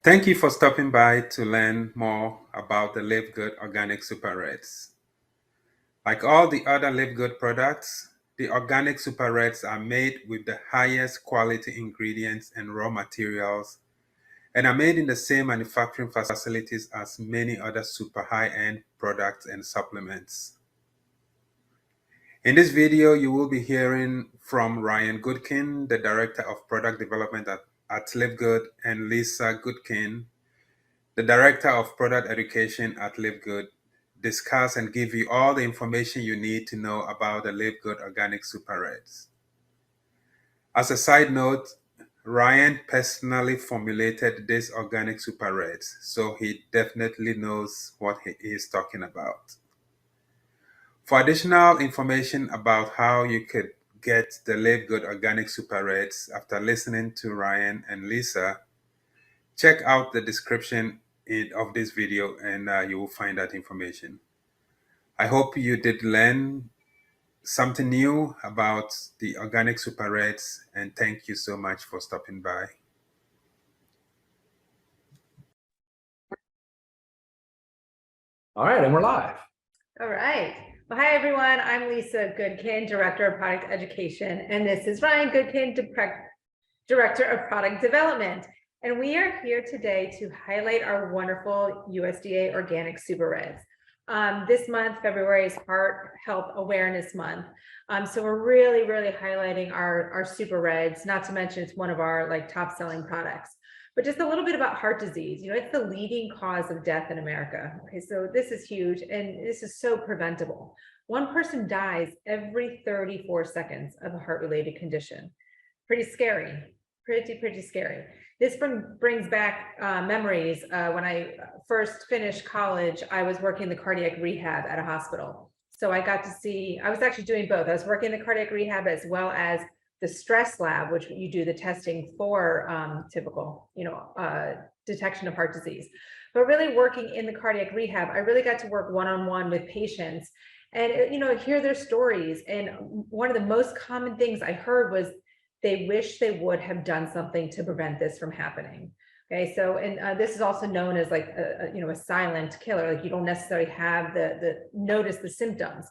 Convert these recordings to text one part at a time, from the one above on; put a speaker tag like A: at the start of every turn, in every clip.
A: Thank you for stopping by to learn more about the LiveGood Organic Super Reds. Like all the other LiveGood products, the Organic Super Reds are made with the highest quality ingredients and raw materials and are made in the same manufacturing facilities as many other super high-end products and supplements. In this video, you will be hearing from Ryan Goodkin, the Director of Product Development at LiveGood, and Lisa Goodkin, the Director of Product Education at LiveGood, discuss and give you all the information you need to know about the LiveGood Organic Super Reds. As a side note, Ryan personally formulated this Organic Super Reds, so he definitely knows what he is talking about. For additional information about how you could get the LiveGood Organic Super Reds after listening to Ryan and Lisa, check out the description of this video and you will find that information. I hope you did learn something new about the Organic Super Reds, and thank you so much for stopping by.
B: All right, and we're live.
C: All right. Well, hi, everyone. I'm Lisa Goodkin, Director of Product Education, and this is Ryan Goodkin, Director of Product Development. And we are here today to highlight our wonderful USDA Organic Super Reds. This month, February, is Heart Health Awareness Month. So we're really highlighting our Super Reds, not to mention it's one of our top selling products. But just a little bit about heart disease. It's the leading cause of death in America. Okay, so this is huge, and this is so preventable. One person dies every 34 seconds of a heart-related condition. Pretty scary, pretty scary. This brings back memories. When I first finished college, I was working the cardiac rehab at a hospital. So I got to see, I was actually doing both. I was working the cardiac rehab as well as the stress lab, which you do the testing for typical, detection of heart disease. But really working in the cardiac rehab, I really got to work one-on-one with patients and, hear their stories. And one of the most common things I heard was they wish they would have done something to prevent this from happening. Okay, so, and this is also known as a silent killer. Like you don't necessarily have notice the symptoms.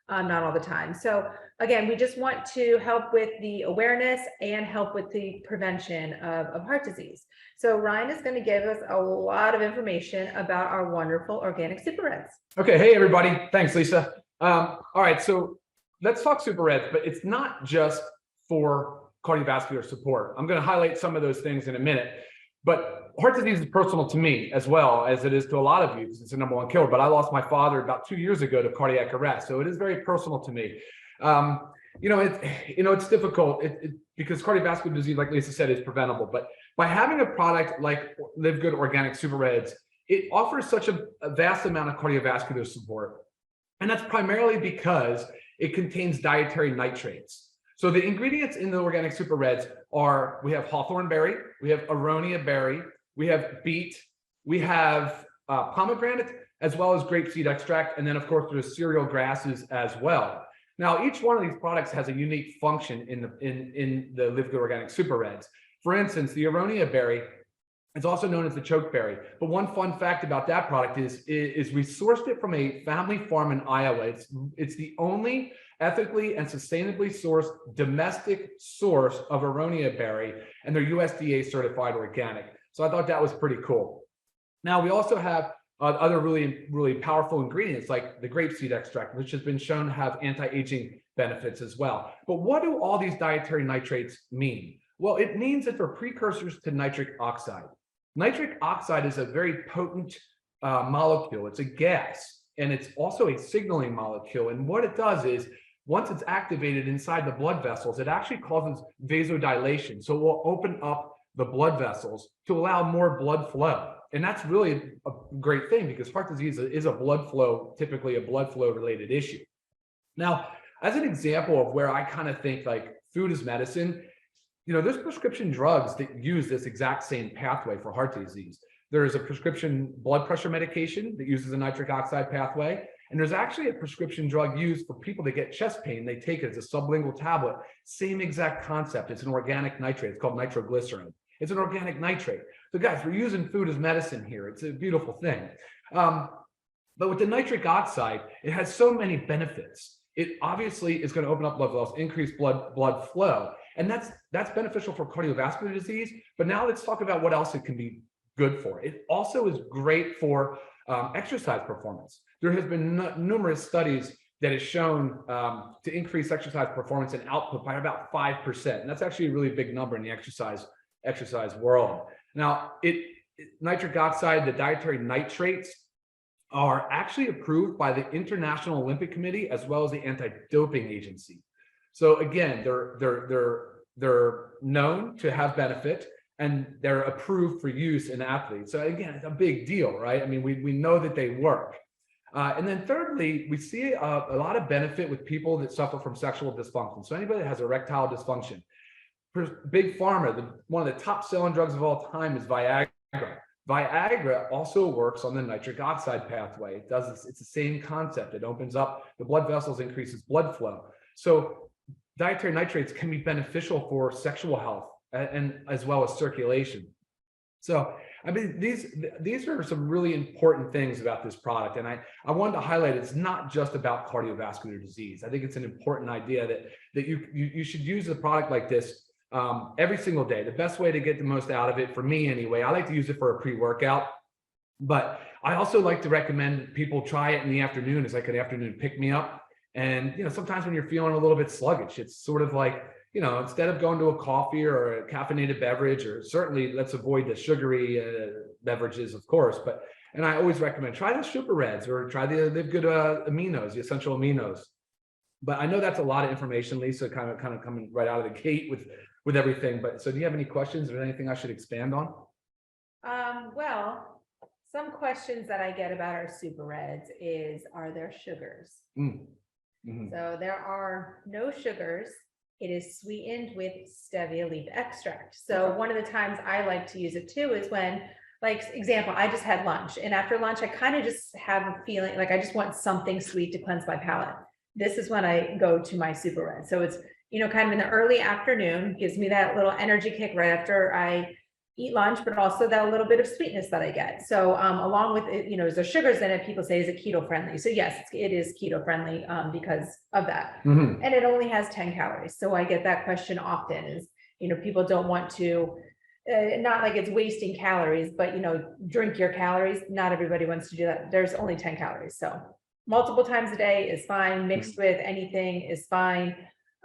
C: Not all the time. So again, we just want to help with the awareness and help with the prevention of heart disease. So Ryan is going to give us a lot of information about our wonderful Organic Super Reds.
B: Okay, hey everybody. Thanks, Lisa. All right, so let's talk Super Reds, but it's not just for cardiovascular support. I'm going to highlight some of those things in a minute, but heart disease is personal to me as well as it is to a lot of you because it's the #1 killer. But I lost my father about 2 years ago to cardiac arrest, so it is very personal to me. It's difficult because cardiovascular disease, like Lisa said, is preventable. But by having a product like LiveGood Organic Super Reds, it offers such a vast amount of cardiovascular support, and that's primarily because it contains dietary nitrates. So the ingredients in the Organic Super Reds are, we have hawthorn berry, we have aronia berry, we have beet, we have pomegranate, as well as grapeseed extract. And then of course there's cereal grasses as well. Now, each one of these products has a unique function in the LiveGood Organic Super Reds. For instance, the aronia berry is also known as the chokeberry. But one fun fact about that product is we sourced it from a family farm in Iowa. It's the only ethically and sustainably sourced domestic source of aronia berry, and they're USDA certified organic. So I thought that was pretty cool. Now we also have other really powerful ingredients like the grapeseed extract, which has been shown to have anti-aging benefits as well. But what do all these dietary nitrates mean? Well, it means that they're precursors to nitric oxide. Nitric oxide is a very potent molecule. It's a gas, and it's also a signaling molecule. And what it does is, once it's activated inside the blood vessels, it actually causes vasodilation. So it will open up the blood vessels to allow more blood flow. And that's really a great thing because heart disease is typically a blood flow related issue. Now, as an example of where I kind of think like food is medicine, there's prescription drugs that use this exact same pathway for heart disease. There's a prescription blood pressure medication that uses a nitric oxide pathway. And there's actually a prescription drug used for people that get chest pain. They take it as a sublingual tablet. Same exact concept. It's an organic nitrate. It's called nitroglycerin. It's an organic nitrate. So guys, we're using food as medicine here. It's a beautiful thing. But with the nitric oxide, it has so many benefits. It obviously is going to open up blood vessels, increase blood flow, and that's beneficial for cardiovascular disease. But now let's talk about what else it can be good for. It also is great for exercise performance. There has been numerous studies that has shown to increase exercise performance and output by about 5%. And that's actually a really big number in the exercise world. Now, nitric oxide, the dietary nitrates, are actually approved by the International Olympic Committee as well as the Anti-Doping Agency. So again, they're known to have benefit, and they're approved for use in athletes. So again, it's a big deal, right? I mean, we know that they work. And then thirdly, we see a lot of benefit with people that suffer from sexual dysfunction. So anybody that has erectile dysfunction. For Big Pharma, one of the top selling drugs of all time is Viagra. Viagra also works on the nitric oxide pathway. It's the same concept. It opens up the blood vessels, increases blood flow. So dietary nitrates can be beneficial for sexual health and as well as circulation. So, I mean, these are some really important things about this product. And I wanted to highlight it's not just about cardiovascular disease. I think it's an important idea that you should use a product like this every single day. The best way to get the most out of it, for me anyway, I like to use it for a pre-workout, but I also like to recommend people try it in the afternoon as like an afternoon pick-me-up. And, you know, sometimes when you're feeling a little bit sluggish, it's sort of like, you know, instead of going to a coffee or a caffeinated beverage, or certainly let's avoid the sugary beverages, of course, and I always recommend try the Super Reds or try the LiveGood aminos, the essential aminos. But I know that's a lot of information, Lisa, kind of coming right out of the gate with everything. But so do you have any questions or anything I should expand on?
C: Well, some questions that I get about our Super Reds is, are there sugars? So there are no sugars. It is sweetened with stevia leaf extract. So one of the times I like to use it too is when, like, example, I just had lunch, and after lunch, I kind of just have a feeling like I just want something sweet to cleanse my palate. This is when I go to my Super Red. So it's, you know, kind of in the early afternoon, gives me that little energy kick right after I eat lunch, but also that little bit of sweetness that I get. So along with it, you know, there's sugars in it. People say, is it keto friendly? So yes, it is keto friendly because of that. And it only has 10 calories. So I get that question often is, you know, people don't want to, not like it's wasting calories, but, you know, drink your calories. Not everybody wants to do that. There's only 10 calories. So multiple times a day is fine. Mixed with anything is fine.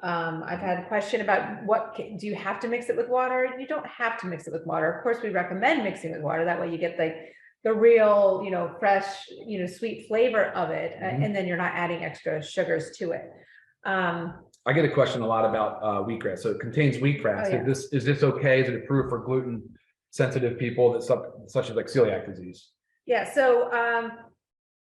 C: I've had a question about do you have to mix it with water? You don't have to mix it with water. Of course, we recommend mixing with water. That way you get the real, you know, fresh, you know, sweet flavor of it. And then you're not adding extra sugars to it.
B: I get a question a lot about wheatgrass. So it contains wheatgrass.
C: Oh, yeah.
B: Is this okay? Is it approved for gluten sensitive people that such as like celiac disease?
C: Yeah. So,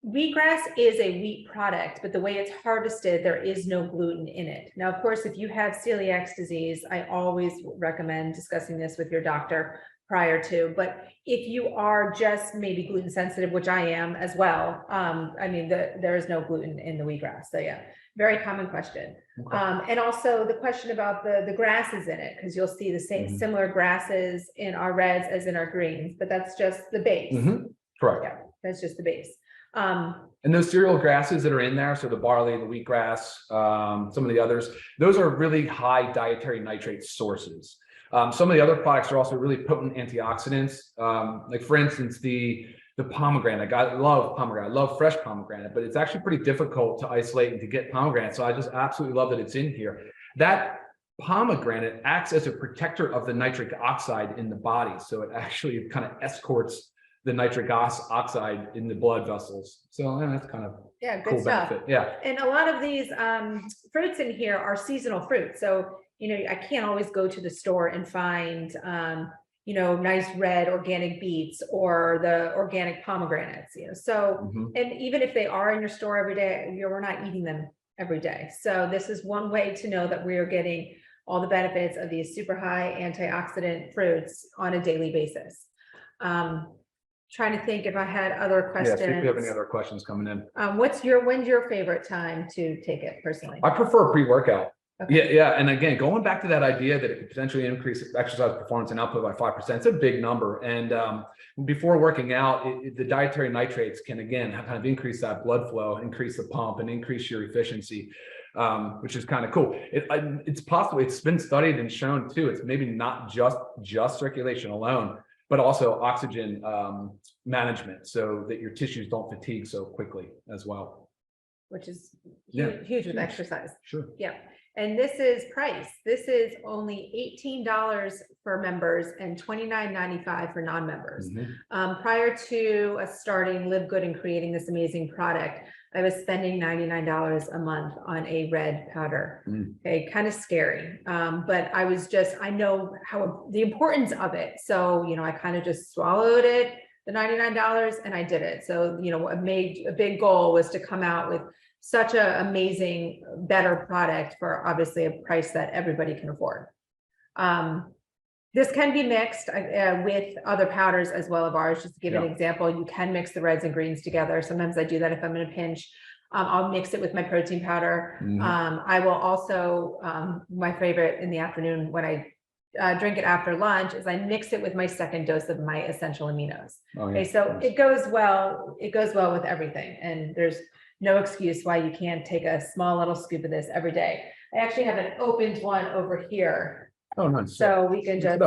C: wheatgrass is a wheat product, but the way it's harvested, there is no gluten in it. Now, of course, if you have celiac disease, I always recommend discussing this with your doctor prior to, but if you are just maybe gluten sensitive, which I am as well, I mean, there is no gluten in the wheatgrass. So yeah, very common question. Okay. And also the question about the grasses in it, because you'll see the same similar grasses in our reds as in our greens, but that's just the base.
B: Correct.
C: Yeah, that's just the base.
B: And those cereal grasses that are in there, so the barley, the wheatgrass, some of the others, those are really high dietary nitrate sources. Some of the other products are also really potent antioxidants. Like for instance, the pomegranate. I love pomegranate. I love fresh pomegranate, but it's actually pretty difficult to isolate and to get pomegranate. So I just absolutely love that it's in here. That pomegranate acts as a protector of the nitric oxide in the body. So it actually kind of escorts the nitric oxide in the blood vessels. So that's kind of
C: good
B: cool
C: stuff.
B: benefit. Yeah.
C: And a lot of these fruits in here are seasonal fruits. So, you know, I can't always go to the store and find, you know, nice red organic beets or the organic pomegranates, you know, so, and even if they are in your store every day, we're not eating them every day. So this is one way to know that we are getting all the benefits of these super high antioxidant fruits on a daily basis. Trying to think if I had other questions.
B: Yeah, see if we have any other questions coming in.
C: When's your favorite time to take it personally?
B: I prefer pre-workout.
C: Okay.
B: Yeah. And again, going back to that idea that it could potentially increase exercise performance and output by 5%, it's a big number. And before working out, the dietary nitrates can, again, kind of increase that blood flow, increase the pump, and increase your efficiency, which is kind of cool. It's possible, it's been studied and shown too. It's maybe not just circulation alone, but also oxygen management, so that your tissues don't fatigue so quickly as well.
C: Which is
B: Yeah.
C: huge with exercise.
B: Sure.
C: Yeah. And this is price. This is only $18 for members and $29.95 for non-members. Prior to us starting LiveGood and creating this amazing product, I was spending $99 a month on a red powder. Okay, kind of scary. But I know how the importance of it. So, I kind of just swallowed it, the $99, and I did it. So, I made a big goal was to come out with such an amazing, better product for obviously a price that everybody can afford. This can be mixed with other powders as well of ours. Just to give an example, you can mix the reds and greens together. Sometimes I do that if I'm in a pinch. I'll mix it with my protein powder. I will also, my favorite in the afternoon when I drink it after lunch is I mix it with my second dose of my essential aminos. Okay, so it goes well with everything. And there's no excuse why you can't take a small little scoop of this every day. I actually have an opened one over here.
B: Oh, nice.
C: So we can just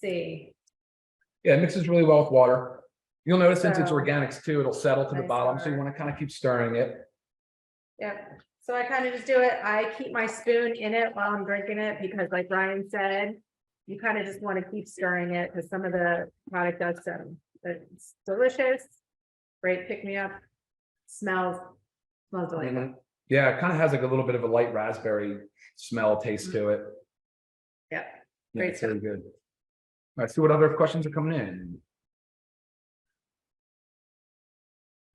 C: see.
B: Yeah, it mixes really well with water. You'll notice since it's organics too, it'll settle to the bottom. So you want to kind of keep stirring it.
C: Yeah. So I kind of just do it. I keep my spoon in it while I'm drinking it because like Ryan said, you kind of just want to keep stirring it because some of the product does it's delicious. Great pick me up. Smells delicious.
B: Yeah, it kind of has like a little bit of a light raspberry smell taste to it.
C: Yeah,
B: great. It's very good. All right, see what other questions are coming in.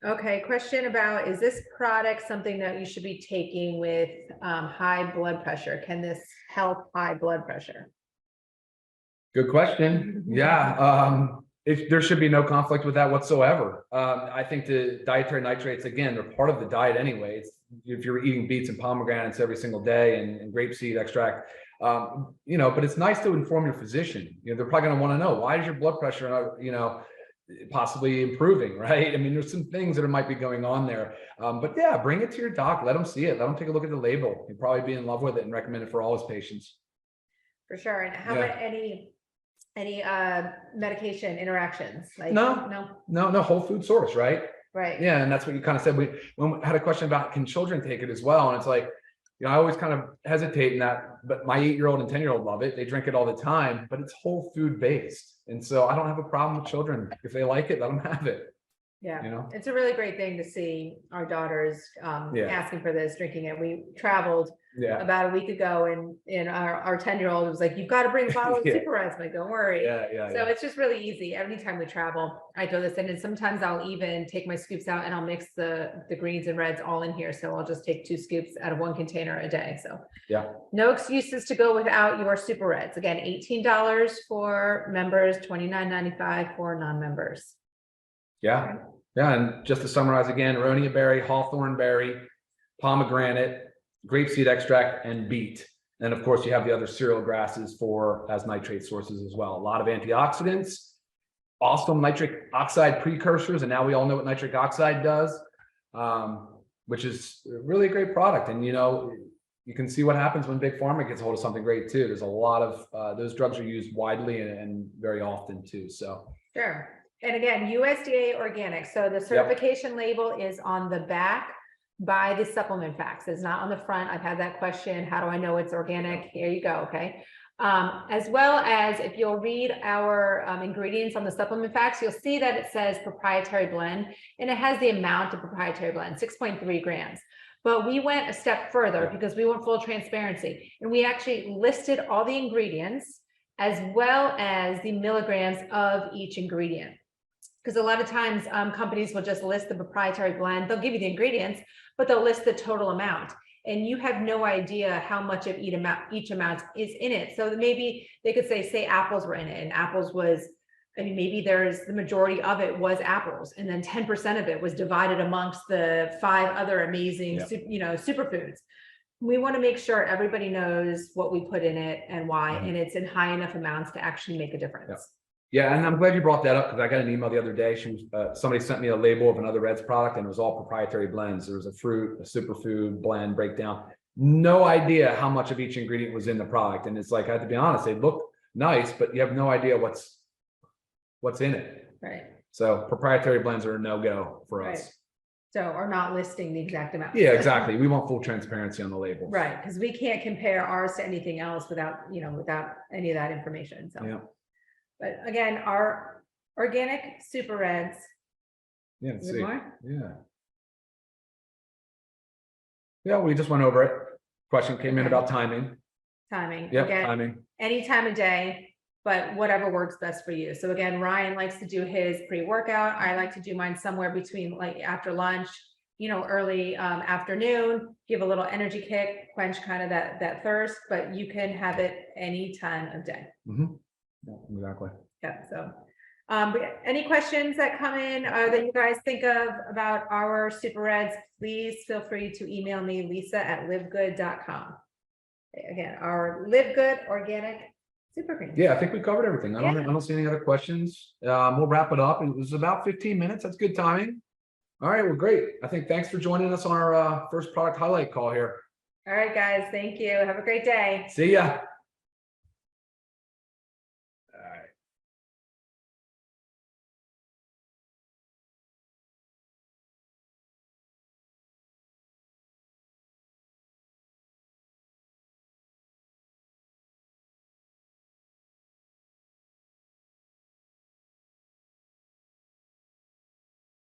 C: Okay, question about, is this product something that you should be taking with high blood pressure? Can this help high blood pressure?
B: Good question. Yeah, there should be no conflict with that whatsoever. I think the dietary nitrates, again, they're part of the diet anyway. If you're eating beets and pomegranates every single day and grapeseed extract, but it's nice to inform your physician. They're probably going to want to know, why is your blood pressure, possibly improving, right? I mean, there's some things that might be going on there. But yeah, bring it to your doc. Let them see it. Let them take a look at the label. He'll probably be in love with it and recommend it for all his patients.
C: For sure. And how about any medication interactions? Like
B: no whole food source, right?
C: Right.
B: Yeah, and that's what you kind of said. We had a question about, can children take it as well? And it's like, I always kind of hesitate in that, but my 8-year-old and 10-year-old love it. They drink it all the time, but it's whole food based. And so I don't have a problem with children. If they like it, let them have it.
C: Yeah, it's a really great thing to see our daughters asking for this, drinking it. We traveled about a week ago, and our 10-year-old was like, "You've got to bring a bottle of Super Reds." I'm like, "Don't worry." So it's just really easy. Anytime we travel, I do this, and then sometimes I'll even take my scoops out and I'll mix the greens and reds all in here. So I'll just take 2 scoops out of 1 container a day. So no excuses to go without your Super Reds. Again, $18 for members, $29.95 for non-members.
B: Yeah. And just to summarize again, aronia berry, hawthorn berry, pomegranate, grapeseed extract, and beet. And of course, you have the other cereal grasses as nitrate sources as well. A lot of antioxidants, awesome nitric oxide precursors. And now we all know what nitric oxide does, which is really a great product. And, you can see what happens when Big Pharma gets a hold of something great too. There's a lot of those drugs are used widely and very often too. So
C: sure. And again, USDA organic. So the certification label is on the back by the supplement facts. It's not on the front. I've had that question. How do I know it's organic? Here you go. Okay. As well as if you'll read our ingredients on the supplement facts, you'll see that it says proprietary blend, and it has the amount of proprietary blend, 6.3 grams. But we went a step further because we want full transparency, and we actually listed all the ingredients as well as the milligrams of each ingredient. Because a lot of times companies will just list the proprietary blend. They'll give you the ingredients, but they'll list the total amount. And you have no idea how much of each amount is in it. So maybe they could say apples were in it, and apples was, maybe the majority of it was apples, and then 10% of it was divided amongst the 5 other amazing, superfoods. we want to make sure everybody knows what we put in it and why,
B: Mhm.
C: and it's in high enough amounts to actually make a difference.
B: Yeah, and I'm glad you brought that up because I got an email the other day. Somebody sent me a label of another Reds product and it was all proprietary blends. There was a fruit, a superfood blend breakdown. No idea how much of each ingredient was in the product. And it's like, I have to be honest, they look nice, but you have no idea what's in it.
C: Right.
B: So proprietary blends are a no-go for us.
C: Right. So, or not listing the exact amount.
B: Yeah, exactly. We want full transparency on the label.
C: Right, because we can't compare ours to anything else without any of that information. So,
B: Yeah.
C: but again, our organic super reds.
B: Yeah. Let's
C: Is
B: see.
C: it more?
B: Yeah. Yeah, we just went over it. Question came in
C: Okay.
B: about timing.
C: Timing.
B: Yep,
C: Again,
B: timing.
C: any time of day, but whatever works best for you. So again, Ryan likes to do his pre-workout. I like to do mine somewhere between like after lunch, early afternoon, give a little energy kick, quench kind of that thirst, but you can have it any time of day.
B: Mhm. Yeah, exactly.
C: Yeah, so any questions that come in that you guys think of about our super reds, please feel free to email me, lisa@livegood.com. Again, our LiveGood Organic Super Greens.
B: Yeah, I think we covered everything. I don't see any other questions. We'll wrap it up. It was about 15 minutes. That's good timing. All right, well, great. I think thanks for joining us on our first product highlight call here.
C: All right, guys, thank you. Have a great day.
B: See ya.